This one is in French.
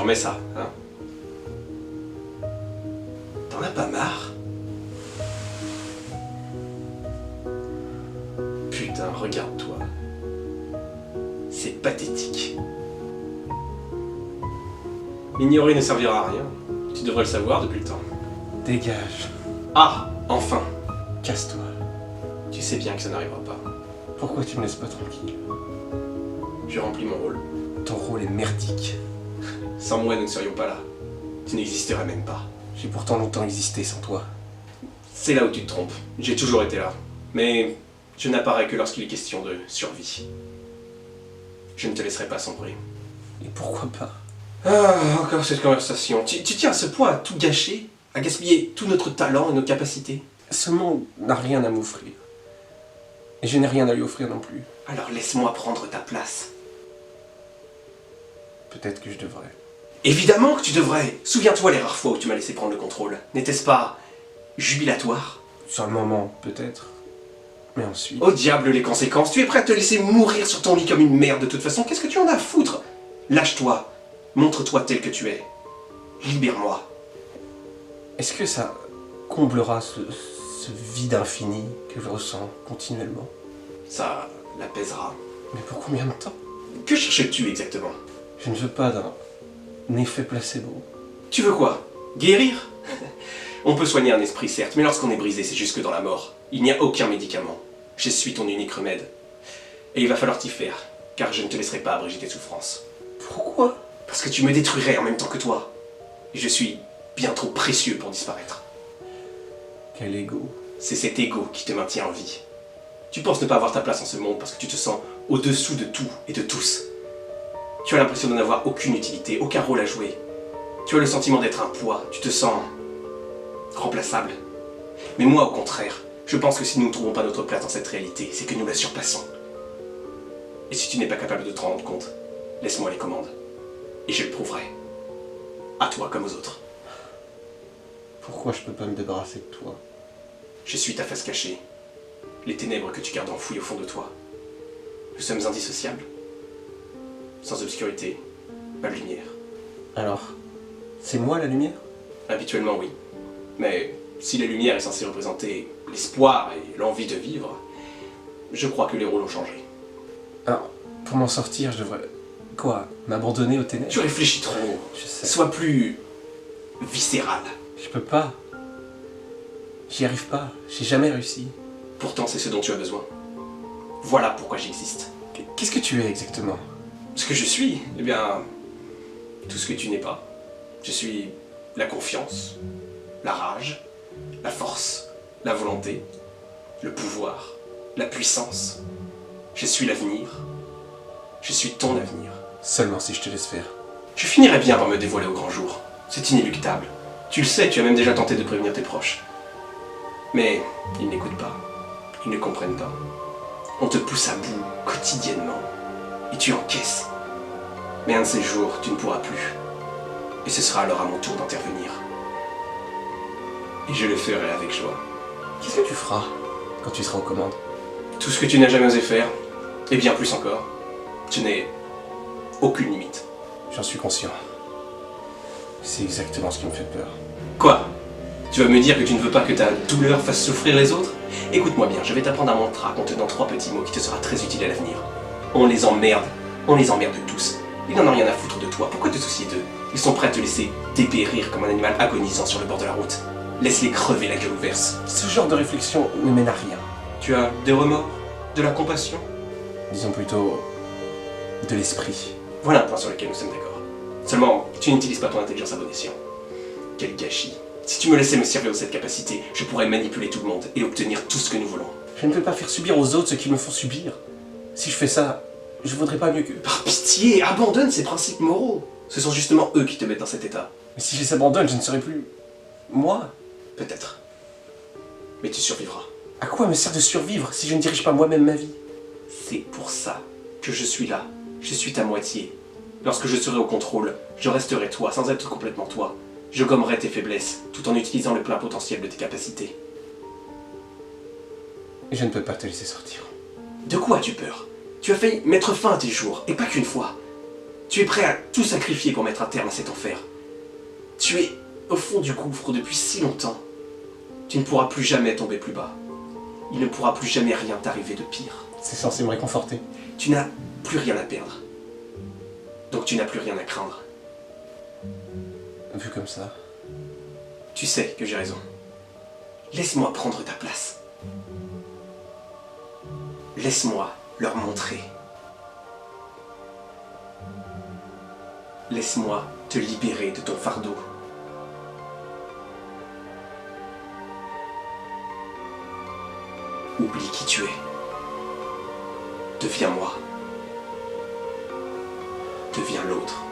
remets ça, hein. T'en as pas marre? Putain, regarde-toi. C'est pathétique. M'ignorer ne servira à rien. Tu devrais le savoir depuis le temps. Dégage. Ah, enfin. Casse-toi. Tu sais bien que ça n'arrivera pas. Pourquoi tu me laisses pas tranquille? Je remplis mon rôle. Ton rôle est merdique. Sans moi, nous ne serions pas là. Tu n'existerais même pas. J'ai pourtant longtemps existé sans toi. C'est là où tu te trompes. J'ai toujours été là. Mais je n'apparais que lorsqu'il est question de survie. Je ne te laisserai pas sombrer. Et pourquoi pas? Ah, encore cette conversation. Tu tiens à ce point à tout gâcher? À gaspiller tout notre talent et nos capacités? Ce monde n'a rien à m'offrir. Et je n'ai rien à lui offrir non plus. Alors laisse-moi prendre ta place. Peut-être que je devrais. Évidemment que tu devrais. Souviens-toi les rares fois où tu m'as laissé prendre le contrôle. N'était-ce pas jubilatoire? Sur le moment, peut-être. Mais ensuite... Au diable les conséquences. Tu es prêt à te laisser mourir sur ton lit comme une merde de toute façon. Qu'est-ce que tu en as à foutre? Lâche-toi. Montre-toi tel que tu es. Libère-moi. Est-ce que ça comblera ce vide infini que je ressens continuellement? Ça l'apaisera. Mais pour combien de temps? Que cherches-tu exactement? Je ne veux pas d'un effet placebo. Tu veux quoi? Guérir? On peut soigner un esprit certes, mais lorsqu'on est brisé, c'est jusque dans la mort. Il n'y a aucun médicament. Je suis ton unique remède. Et il va falloir t'y faire, car je ne te laisserai pas abréger tes souffrances. Pourquoi? Parce que tu me détruirais en même temps que toi. Et je suis bien trop précieux pour disparaître. Quel ego. C'est cet ego qui te maintient en vie. Tu penses ne pas avoir ta place en ce monde parce que tu te sens au-dessous de tout et de tous. Tu as l'impression de n'avoir aucune utilité, aucun rôle à jouer. Tu as le sentiment d'être un poids, tu te sens remplaçable. Mais moi, au contraire, je pense que si nous ne trouvons pas notre place dans cette réalité, c'est que nous la surpassons. Et si tu n'es pas capable de te rendre compte, laisse-moi les commandes. Et je le prouverai. À toi comme aux autres. Pourquoi je peux pas me débarrasser de toi? Je suis ta face cachée. Les ténèbres que tu gardes enfouies au fond de toi. Nous sommes indissociables. Sans obscurité, pas de lumière. Alors, c'est moi la lumière? Habituellement, oui. Mais si la lumière est censée représenter l'espoir et l'envie de vivre, je crois que les rôles ont changé. Alors, pour m'en sortir, je devrais... Quoi? M'abandonner aux ténèbres? Tu réfléchis trop. Je sais. Sois plus viscéral. Je peux pas. J'y arrive pas. J'ai jamais réussi. Pourtant, c'est ce dont tu as besoin. Voilà pourquoi j'existe. Qu'est-ce que tu es exactement? Ce que je suis, eh bien, tout ce que tu n'es pas. Je suis la confiance, la rage, la force, la volonté, le pouvoir, la puissance. Je suis l'avenir. Je suis ton avenir. Seulement si je te laisse faire. Je finirai bien par me dévoiler au grand jour. C'est inéluctable. Tu le sais, tu as même déjà tenté de prévenir tes proches. Mais ils n'écoutent pas. Ils ne comprennent pas. On te pousse à bout quotidiennement. Et tu encaisses. Mais un de ces jours, tu ne pourras plus. Et ce sera alors à mon tour d'intervenir. Et je le ferai avec joie. Qu'est-ce que tu feras quand tu seras aux commandes? Tout ce que tu n'as jamais osé faire, et bien plus encore. Tu n'es aucune limite. J'en suis conscient. C'est exactement ce qui me fait peur. Quoi? Tu vas me dire que tu ne veux pas que ta douleur fasse souffrir les autres? Écoute-moi bien, je vais t'apprendre un mantra contenant 3 petits mots qui te sera très utile à l'avenir. On les emmerde tous. Ils n'en ont rien à foutre de toi, pourquoi te soucier d'eux? Ils sont prêts à te laisser dépérir comme un animal agonisant sur le bord de la route. Laisse-les crever la gueule ouverte. Ce genre de réflexion ne mène à rien. Tu as des remords? De la compassion? Disons plutôt... de l'esprit. Voilà un point sur lequel nous sommes d'accord. Seulement, tu n'utilises pas ton intelligence à bon escient. Quel gâchis. Si tu me laissais me servir de cette capacité, je pourrais manipuler tout le monde et obtenir tout ce que nous voulons. Je ne peux pas faire subir aux autres ce qu'ils me font subir. Si je fais ça, je vaudrais pas mieux qu'eux. Par pitié, abandonne ces principes moraux. Ce sont justement eux qui te mettent dans cet état. Mais si je les abandonne, je ne serai plus... moi. Peut-être. Mais tu survivras. À quoi me sert de survivre si je ne dirige pas moi-même ma vie? C'est pour ça que je suis là. Je suis ta moitié. Lorsque je serai au contrôle, je resterai toi, sans être complètement toi. Je gommerai tes faiblesses, tout en utilisant le plein potentiel de tes capacités. Et je ne peux pas te laisser sortir. De quoi as-tu peur? Tu as failli mettre fin à tes jours, et pas qu'une fois. Tu es prêt à tout sacrifier pour mettre un terme à cet enfer. Tu es au fond du gouffre depuis si longtemps. Tu ne pourras plus jamais tomber plus bas. Il ne pourra plus jamais rien t'arriver de pire. C'est censé me réconforter. Tu n'as plus rien à perdre. Donc tu n'as plus rien à craindre. Vu comme ça. Tu sais que j'ai raison. Laisse-moi prendre ta place. Laisse-moi leur montrer. Laisse-moi te libérer de ton fardeau. Oublie qui tu es. Deviens moi. Deviens l'autre.